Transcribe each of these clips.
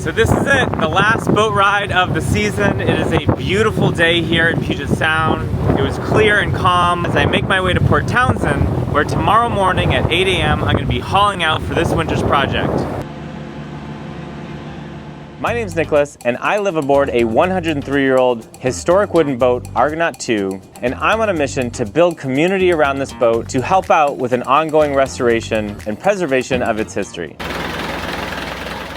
So this is it, the last boat ride of the season. It is a beautiful day here in Puget Sound. It was clear and calm as I make my way to Port Townsend, where tomorrow morning at 8 a.m. I'm going to be hauling out for this winter's project. My name's Nicholas, and I live aboard a 103-year-old historic wooden boat, Argonaut II, and I'm on a mission to build community around this boat to help out with an ongoing restoration and preservation of its history.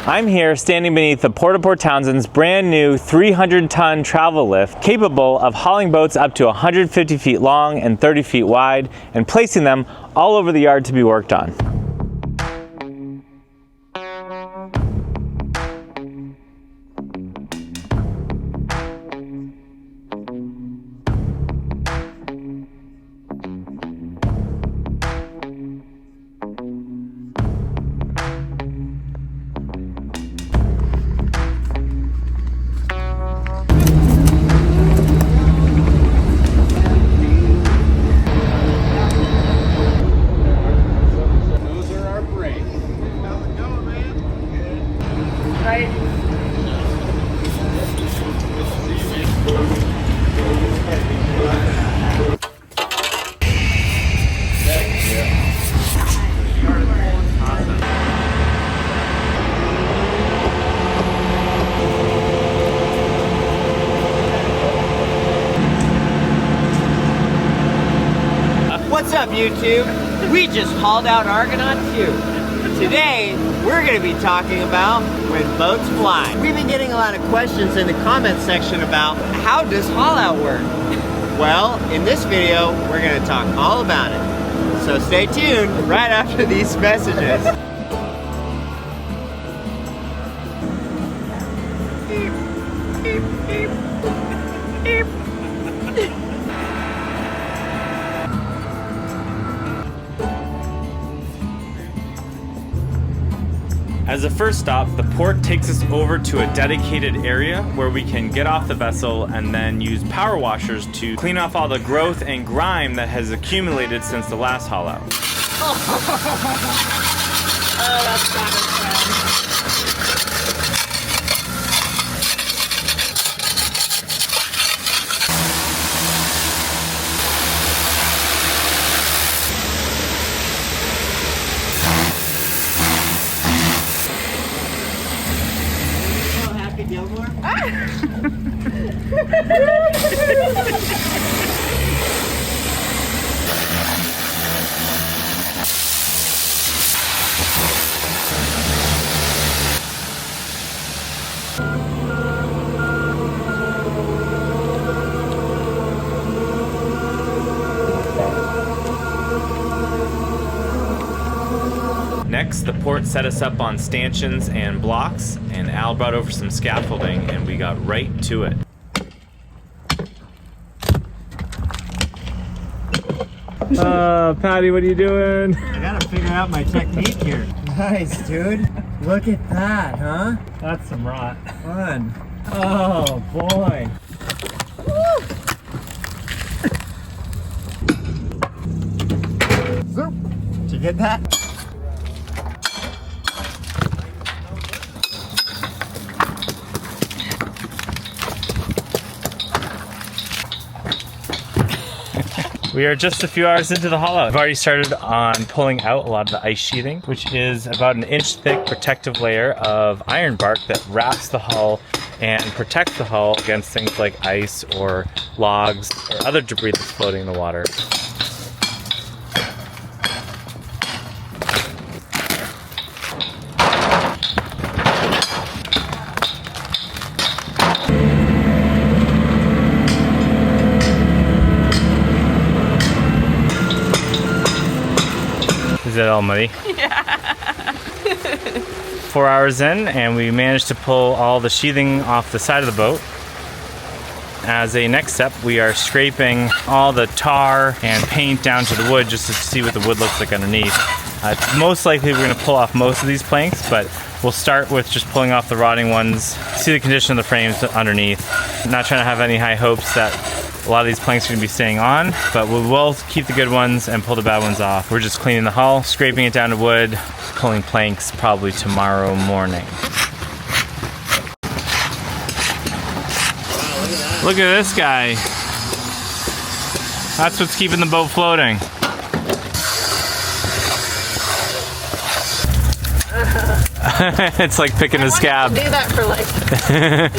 I'm here standing beneath the Port of Port Townsend's brand new 300-ton travel lift capable of hauling boats up to 150 feet long and 30 feet wide and placing them all over the yard to be worked on. What's up, YouTube? We just hauled out Argonaut II. Today, we're going to be talking about when boats fly. We've been getting a lot of questions in the comment section about how does haul out work? Well, in this video, we're going to talk all about it. So stay tuned right after these messages. As a first stop, the port takes us over to a dedicated area where we can get off the vessel and then use power washers to clean off all the growth and grime that has accumulated since the last haul out. Oh, that's not as fun. Gilmore? Next, the port set us up on stanchions and blocks, and Al brought over some scaffolding, and we got right to it. Patty, what are you doing? I gotta figure out my technique here. Nice, dude. Look at that, huh? That's some rot. Fun. Oh, boy. Zoop. Did you get that? We are just a few hours into the haul out. I've already started on pulling out a lot of the ice sheathing, which is about an inch thick protective layer of iron bark that wraps the hull and protects the hull against things like ice or logs or other debris that's floating in the water. Is it all muddy? Yeah. 4 hours in, and we managed to pull all the sheathing off the side of the boat. As a next step, we are scraping all the tar and paint down to the wood just to see what the wood looks like underneath. Most likely we're going to pull off most of these planks, but we'll start with just pulling off the rotting ones, see the condition of the frames underneath. I'm not trying to have any high hopes that a lot of these planks are going to be staying on, but we will keep the good ones and pull the bad ones off. We're just cleaning the hull, scraping it down to wood, pulling planks probably tomorrow morning. Look at this guy. That's what's keeping the boat floating. It's like picking a scab. I do that for like a year.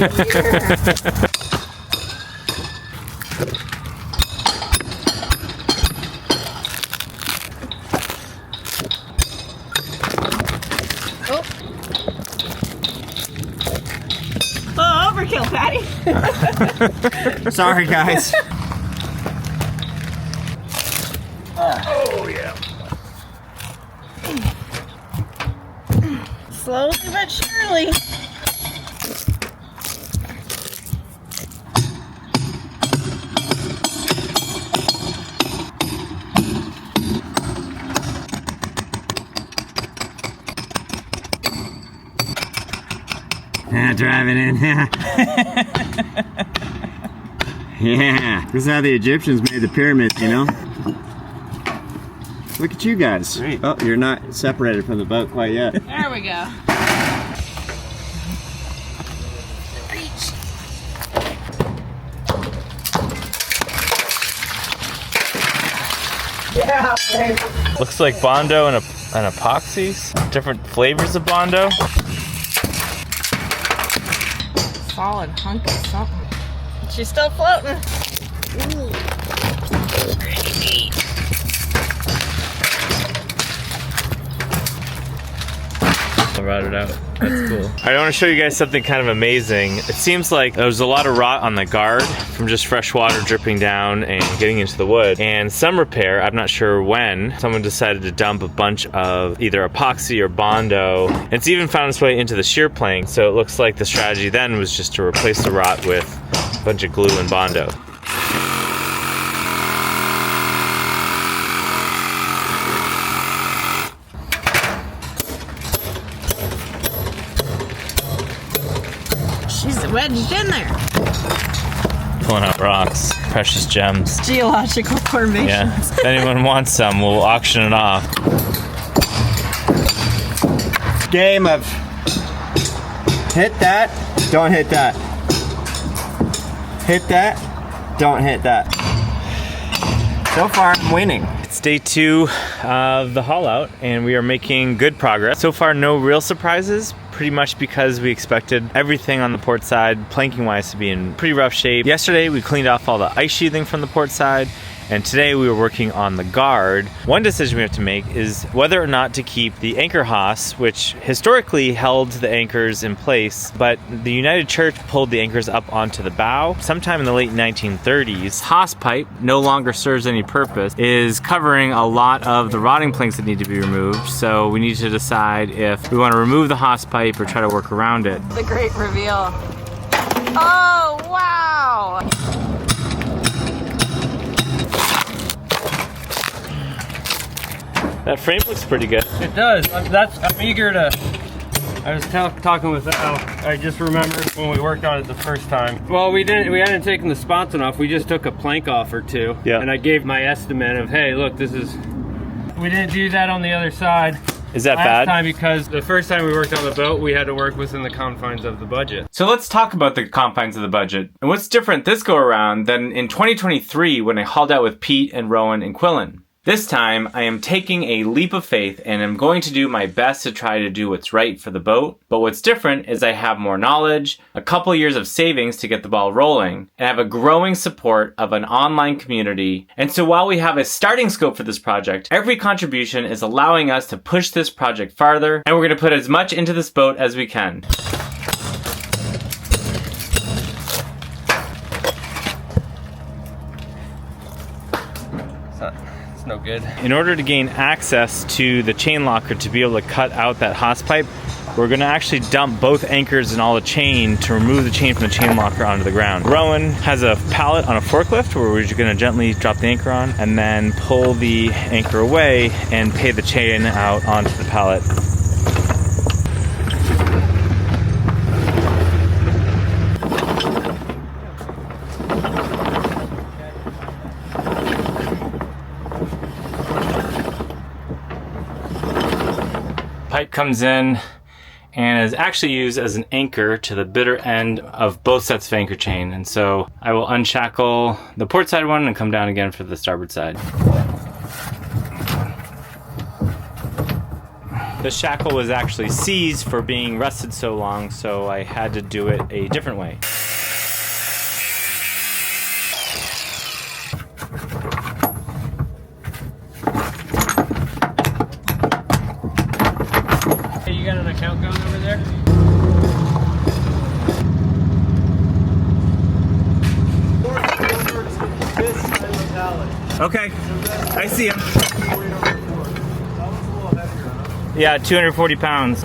Oh, overkill, Patty. Sorry, guys. Oh, yeah. Slowly but surely. Yeah, driving in. Yeah. This is how the Egyptians made the pyramids, you know? Look at you guys. Sweet. Oh, you're not separated from the boat quite yet. There we go. Yeah, babe. Looks like Bondo and epoxies. Different flavors of Bondo. Solid hunk of something. She's still floating. Ooh. Pretty neat. I'll rot it out. That's cool. I want to show you guys something kind of amazing. It seems like there was a lot of rot on the guard from just fresh water dripping down and getting into the wood. And some repair, I'm not sure when, someone decided to dump a bunch of either epoxy or Bondo. It's even found its way into the shear plank. So it looks like the strategy then was just to replace the rot with a bunch of glue and Bondo. She's wedged in there. Pulling out rocks, precious gems. Geological formations. Yeah, if anyone wants some, we'll auction it off. Game of hit that, don't hit that. Hit that, don't hit that. So far, I'm winning. It's day 2 of the haul out, and we are making good progress. So far, no real surprises. Pretty much because we expected everything on the port side, planking wise, to be in pretty rough shape. Yesterday we cleaned off all the ice sheathing from the port side, and today we were working on the guard. One decision we have to make is whether or not to keep the anchor hawse, which historically held the anchors in place, but the United Church pulled the anchors up onto the bow sometime in the late 1930s. Hawse pipe no longer serves any purpose, is covering a lot of the rotting planks that need to be removed, so we need to decide if we want to remove the hawse pipe or try to work around it. The great reveal. Oh, wow. That frame looks pretty good. It does. I'm eager to. I was talking with Al. I just remembered when we worked on it the first time. Well, we hadn't taken the sponson off. We just took a plank off or two. Yeah. And I gave my estimate of, hey, look, this is. We didn't do that on the other side. Is that last bad? time because the first time we worked on the boat, we had to work within the confines of the budget. So let's talk about the confines of the budget. And what's different this go around than in 2023 when I hauled out with Pete and Rowan and Quillen. This time, I am taking a leap of faith and I'm going to do my best to try to do what's right for the boat. But what's different is I have more knowledge, a couple years of savings to get the ball rolling, and I have a growing support of an online community. And so while we have a starting scope for this project, every contribution is allowing us to push this project farther, and we're going to put as much into this boat as we can. It's no good. In order to gain access to the chain locker to be able to cut out that hawse pipe, we're going to actually dump both anchors and all the chain to remove the chain from the chain locker onto the ground. Rowan has a pallet on a forklift where we're just going to gently drop the anchor on and then pull the anchor away and pay the chain out onto the pallet. Pipe comes in and is actually used as an anchor to the bitter end of both sets of anchor chain. And so I will unshackle the port side one and come down again for the starboard side. The shackle was actually seized for being rusted so long, so I had to do it a different way. Hey, you got an account going over there? Okay, I see him. Yeah, 240 pounds.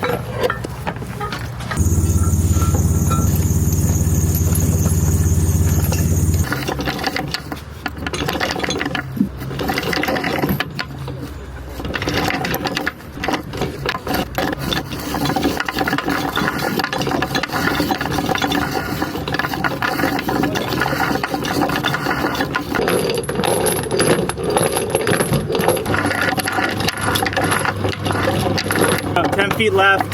About 10 feet left.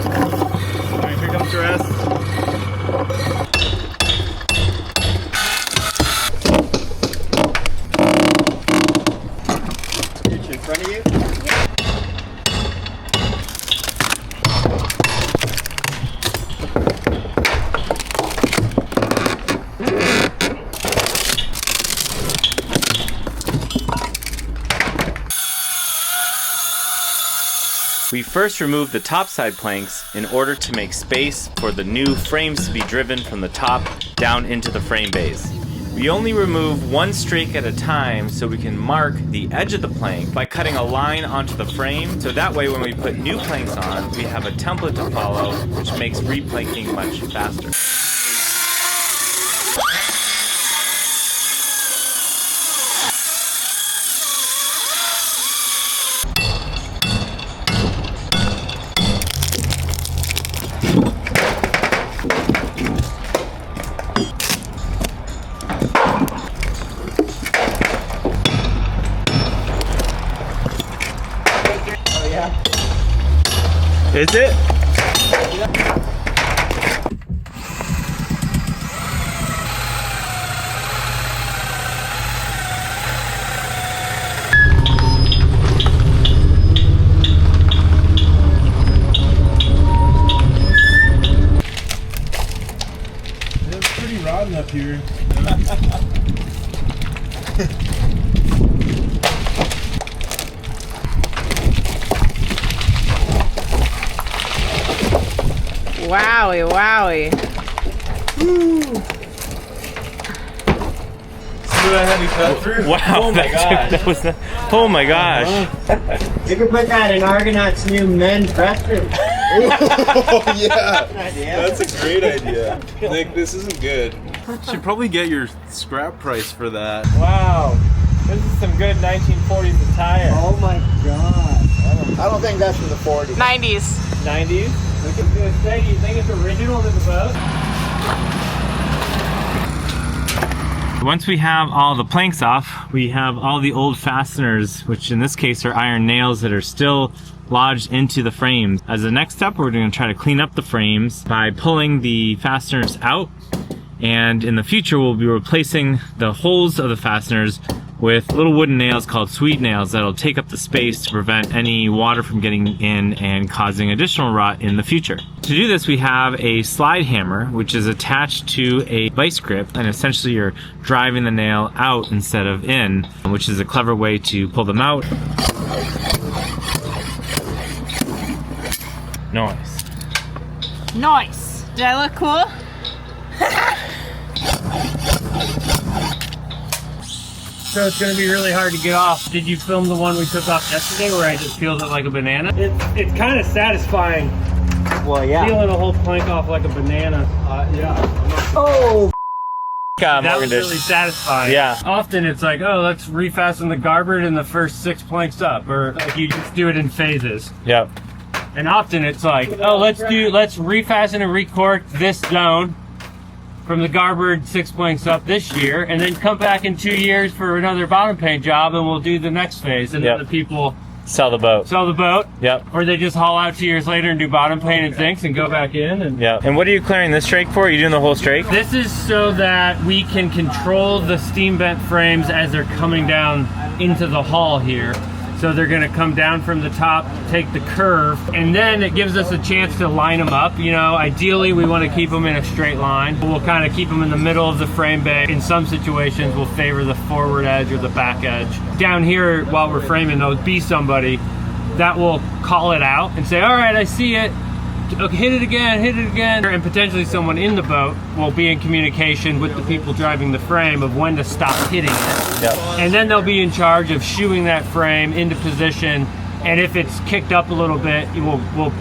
All right, here comes the rest. Reach in front of you. We first removed the topside planks in order to make space for the new frames to be driven from the top down into the frame bays. We only remove one streak at a time so we can mark the edge of the plank by cutting a line onto the frame, so that way when we put new planks on, we have a template to follow, which makes replanking much faster. Is it? It's pretty rotten up here. Wowie, wowie. See what I had to cut through? Wow. Oh my god. That was oh my gosh. You can put that in Argonaut's new men's restroom. Oh yeah. Idea. That's a great idea. Nick, this isn't good. Should probably get your scrap price for that. Wow. This is some good 1940s attire. Oh my god. I don't think that's from the 40s. 90s. 90s? I was gonna say, do you think it's original to the boat? Once we have all the planks off, we have all the old fasteners, which in this case are iron nails that are still lodged into the frames. As the next step, we're going to try to clean up the frames by pulling the fasteners out, and in the future we'll be replacing the holes of the fasteners with little wooden nails called sweet nails that'll take up the space to prevent any water from getting in and causing additional rot in the future. To do this, we have a slide hammer, which is attached to a vice grip, and essentially you're driving the nail out instead of in, which is a clever way to pull them out. Nice. Nice. Did I look cool? So it's going to be really hard to get off. Did you film the one we took off yesterday where I just peeled it like a banana? It's kind of satisfying Well, yeah. peeling a whole plank off like a banana. Oh, That was really satisfying. Yeah. Often it's like, oh, let's refasten the garboard in the first 6 planks up, or like you just do it in phases. Yep. And often it's like, oh, let's refasten and recork this zone from the garboard 6 planks up this year, and then come back in 2 years for another bottom paint job, and we'll do the next phase. And Yep. then the people Sell the boat. Sell the boat. Yep. Or they just haul out 2 years later and do bottom painted sinks and go back in. And Yep. And what are you clearing this strake for? Are you doing the whole strake? this is so that we can control the steam vent frames as they're coming down into the hull here. So they're gonna come down from the top, take the curve, and then it gives us a chance to line them up. You know, ideally we wanna keep them in a straight line. We'll kind of keep them in the middle of the frame bay. In some situations, we'll favor the forward edge or the back edge. Down here, while we're framing, there'll be somebody that will call it out and say, all right, I see it. Okay, hit it again, and potentially someone in the boat will be in communication with the people driving the frame of when to stop hitting it. Yep. And then they'll be in charge of shooing that frame into position, and if it's kicked up a little bit, we'll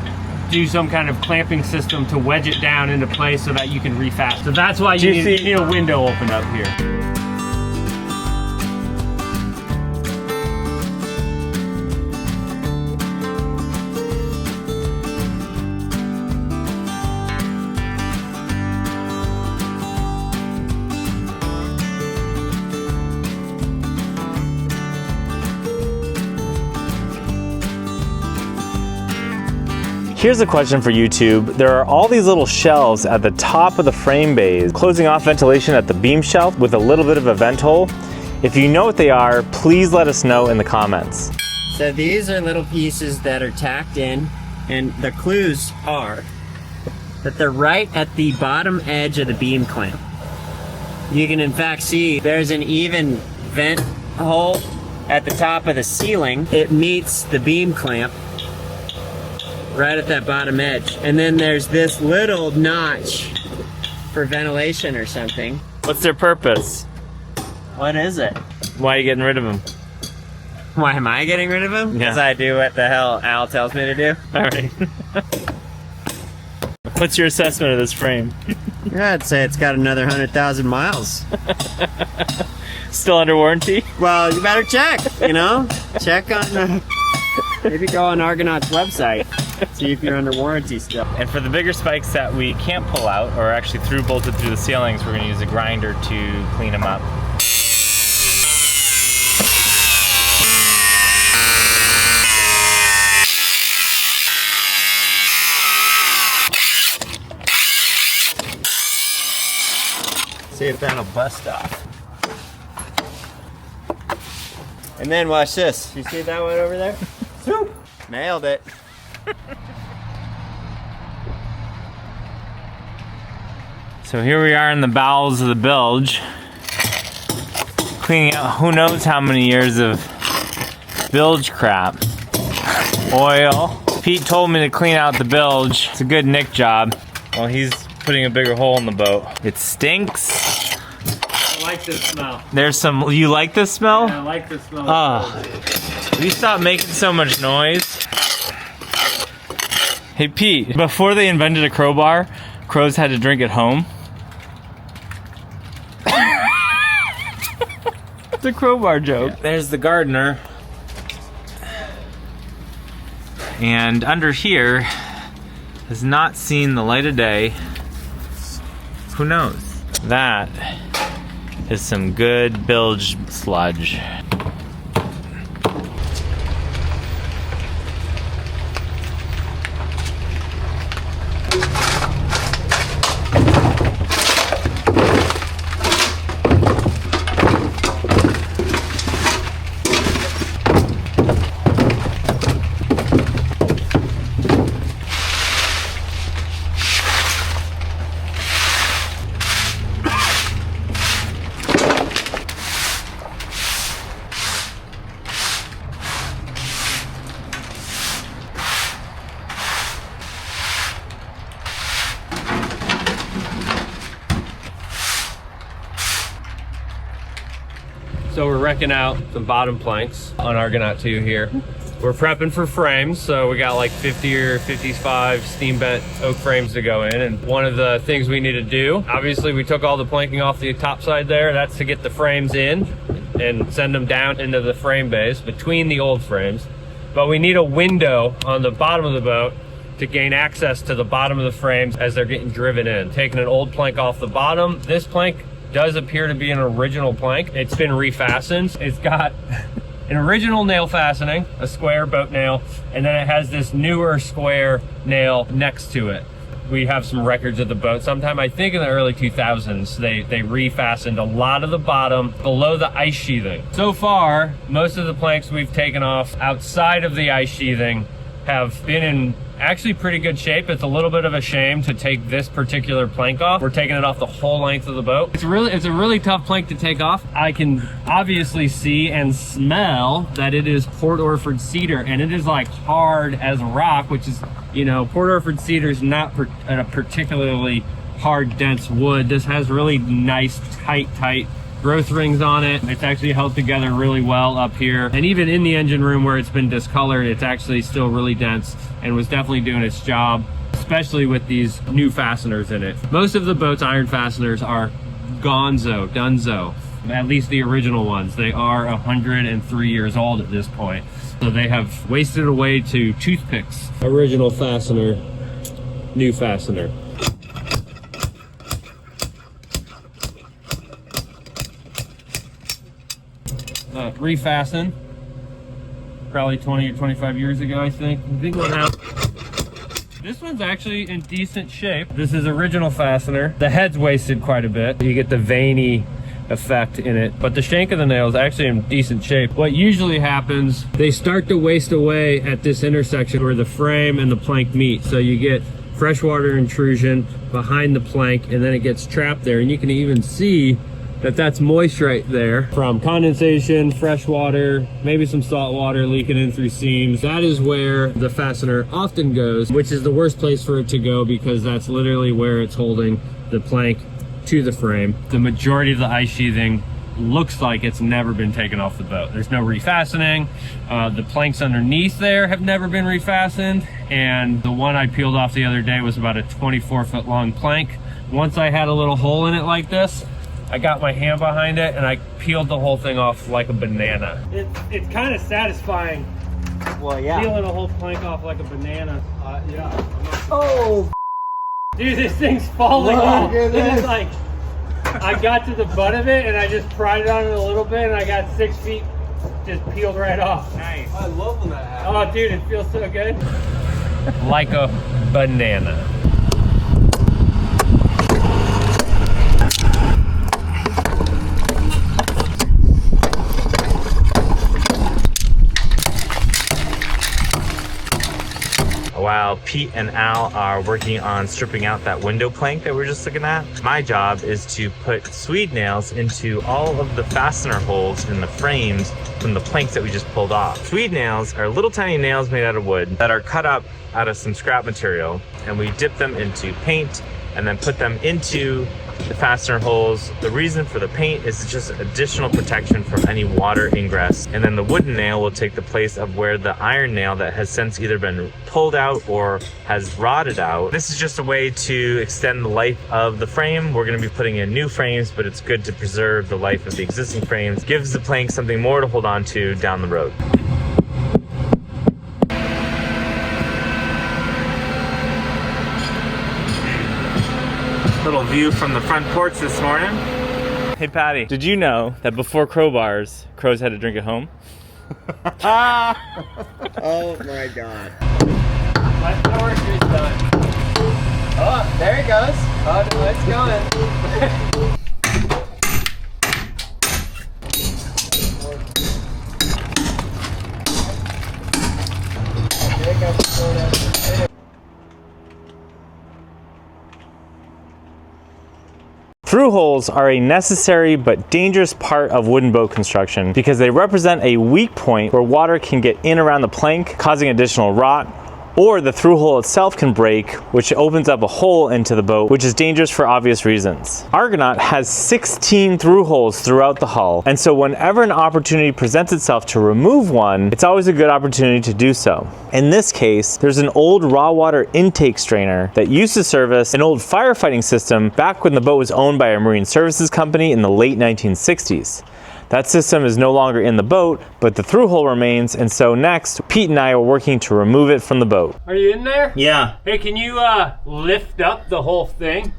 do some kind of clamping system to wedge it down into place so that you can refast. So that's why you need a window open up here. Here's a question for YouTube. There are all these little shelves at the top of the frame bays, closing off ventilation at the beam shelf with a little bit of a vent hole. If you know what they are, please let us know in the comments. So these are little pieces that are tacked in, and the clues are that they're right at the bottom edge of the beam clamp. You can in fact see there's an even vent hole at the top of the ceiling. It meets the beam clamp right at that bottom edge. And then there's this little notch for ventilation or something. What's their purpose? What is it? Why are you getting rid of them? Why am I getting rid of them? Yeah. Because I do what the hell Al tells me to do. All right. What's your assessment of this frame? Yeah, I'd say it's got another 100,000 miles. Still under warranty? Well, you better check, you know? Check on, maybe go on Argonaut's website. See if you're under warranty still. And for the bigger spikes that we can't pull out, or actually bolted through the ceilings, we're gonna use a grinder to clean them up. See if that'll bust off. And then watch this. You see that one over there? Swoop! Nailed it. So here we are in the bowels of the bilge, cleaning out who knows how many years of bilge crap. Oil. Pete told me to clean out the bilge. It's a good Nick job. Well, he's putting a bigger hole in the boat. It stinks. I like this smell. There's some, you like this smell? Yeah, I like this smell. Will you stop making so much noise? Hey Pete, before they invented a crowbar, crows had to drink at home. It's a crowbar joke. There's the Gardner. And under here has not seen the light of day. Who knows? That is some good bilge sludge. So we're wrecking out some bottom planks on Argonaut II here. We're prepping for frames, so we got like 50 or 55 steam bent oak frames to go in. And one of the things we need to do, obviously we took all the planking off the top side there. That's to get the frames in and send them down into the frame bays between the old frames. But we need a window on the bottom of the boat to gain access to the bottom of the frames as they're getting driven in. Taking an old plank off the bottom. This plank does appear to be an original plank. It's been refastened. It's got an original nail fastening, a square boat nail, and then it has this newer square nail next to it. We have some records of the boat. Sometime, I think in the early 2000s, they refastened a lot of the bottom below the ice sheathing. So far, most of the planks we've taken off outside of the ice sheathing have been in actually pretty good shape. It's a little bit of a shame to take this particular plank off. We're taking it off the whole length of the boat. It's a really tough plank to take off. I can obviously see and smell that it is Port Orford cedar, and it is like hard as rock, which is, you know, Port Orford cedar is not a particularly hard, dense wood. This has really nice, tight growth rings on it. It's actually held together really well up here. And even in the engine room where it's been discolored, it's actually still really dense and was definitely doing its job, especially with these new fasteners in it. Most of the boat's iron fasteners are donezo, at least the original ones. They are 103 years old at this point. So they have wasted away to toothpicks. Original fastener, new fastener. Refasten, probably 20 or 25 years ago, I think. This one's actually in decent shape. This is original fastener. The head's wasted quite a bit. You get the veiny effect in it, but the shank of the nail is actually in decent shape. What usually happens, they start to waste away at this intersection where the frame and the plank meet. So you get freshwater intrusion behind the plank, and then it gets trapped there, and you can even see that's moist right there from condensation, fresh water, maybe some salt water leaking in through seams. That is where the fastener often goes, which is the worst place for it to go because that's literally where it's holding the plank to the frame. The majority of the ice sheathing looks like it's never been taken off the boat. There's no refastening. The planks underneath there have never been refastened, and the one I peeled off the other day was about a 24-foot long plank. Once I had a little hole in it like this, I got my hand behind it and I peeled the whole thing off like a banana. It's kind of satisfying. Well, yeah. Peeling a whole plank off like a banana. Yeah. Oh, dude, this thing's falling off. It is like, I got to the butt of it and I just pried it on it a little bit and I got 6 feet just peeled right off. Nice. I love when that happens. Oh, dude, it feels so good. Like a banana. While Pete and Al are working on stripping out that window plank that we were just looking at, my job is to put Swede nails into all of the fastener holes in the frames from the planks that we just pulled off. Swede nails are little tiny nails made out of wood that are cut up out of some scrap material, and we dip them into paint and then put them into the fastener holes. The reason for the paint is just additional protection from any water ingress, and then the wooden nail will take the place of where the iron nail that has since either been pulled out or has rotted out. This is just a way to extend the life of the frame. We're going to be putting in new frames, but it's good to preserve the life of the existing frames. Gives the plank something more to hold on to down the road. Little view from the front porch this morning. Hey Patty, did you know that before crowbars, crows had to drink at home? Oh my god. My power is done. Oh, there it goes. Oh no, it's going. Through holes are a necessary but dangerous part of wooden boat construction because they represent a weak point where water can get in around the plank, causing additional rot, or the through hole itself can break, which opens up a hole into the boat, which is dangerous for obvious reasons. Argonaut has 16 through holes throughout the hull, and so whenever an opportunity presents itself to remove one, it's always a good opportunity to do so. In this case, there's an old raw water intake strainer that used to service an old firefighting system back when the boat was owned by a marine services company in the late 1960s. That system is no longer in the boat, but the through hole remains, and so next, Pete and I are working to remove it from the boat. Are you in there? Yeah. Hey, can you lift up the whole thing?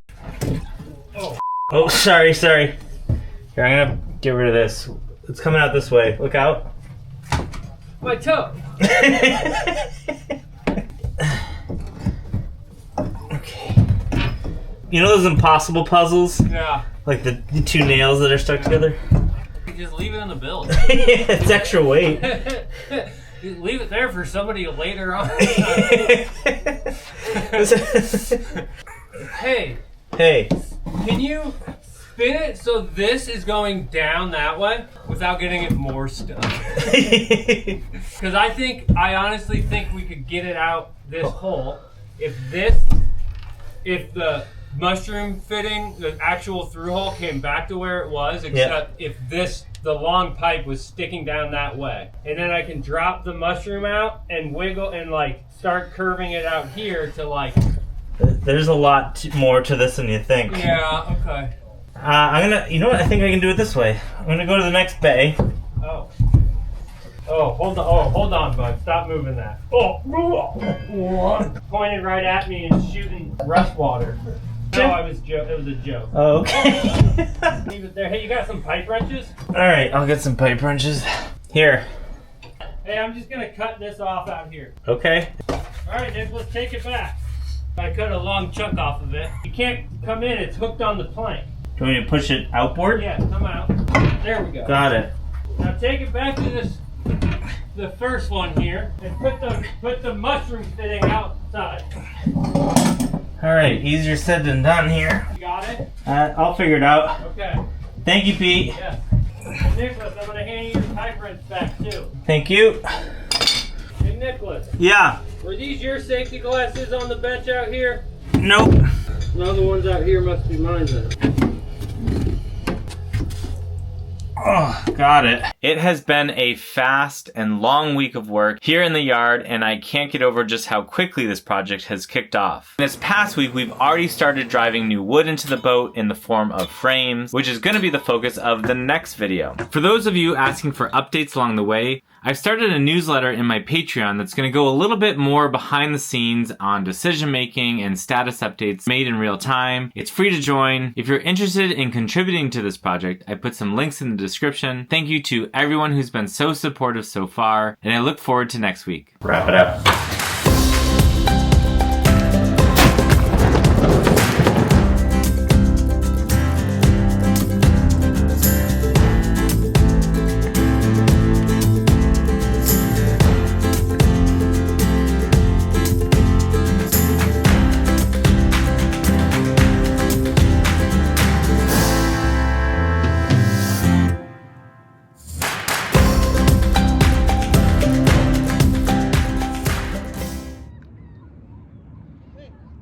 Oh, sorry. Here, I'm gonna get rid of this. It's coming out this way. Look out. My toe. Okay. You know those impossible puzzles? Yeah. Like the two nails that are stuck together? Just leave it in the build. It's extra weight. Leave it there for somebody later on. Hey. Hey. Can you spin it so this is going down that way without getting it more stuck? Because I honestly think we could get it out this hole if the mushroom fitting, the actual through hole came back to where it was, except if the long pipe was sticking down that way. And then I can drop the mushroom out and wiggle and like start curving it out here to like... There's a lot more to this than you think. Yeah, okay. You know what? I think I can do it this way. I'm gonna go to the next bay. Oh, hold on, bud. Stop moving that. Pointed right at me and shooting rust water. No, it was a joke. Oh, okay. Leave it there. Hey, you got some pipe wrenches? Alright, I'll get some pipe wrenches. Here. Hey, I'm just gonna cut this off out here. Okay. Alright, Nick, let's take it back. I cut a long chunk off of it. You can't come in, it's hooked on the plank. Do you want me to push it outboard? Yeah, come out. There we go. Got it. Now take it back to the first one here, and put the mushroom fitting outside. Alright, easier said than done here. You got it? I'll figure it out. Okay. Thank you, Pete. Yeah. Nicholas, I'm gonna hand you your pipe wrench back too. Thank you. Hey Nicholas, Yeah. were these your safety glasses on the bench out here? Nope. No, the ones out here must be mine then. Oh, got it. It has been a fast and long week of work here in the yard, and I can't get over just how quickly this project has kicked off. This past week, we've already started driving new wood into the boat in the form of frames, which is going to be the focus of the next video. For those of you asking for updates along the way, I've started a newsletter in my Patreon that's going to go a little bit more behind the scenes on decision making and status updates made in real time. It's free to join. If you're interested in contributing to this project, I put some links in the description. Thank you to everyone who's been so supportive so far, and I look forward to next week. Wrap it up.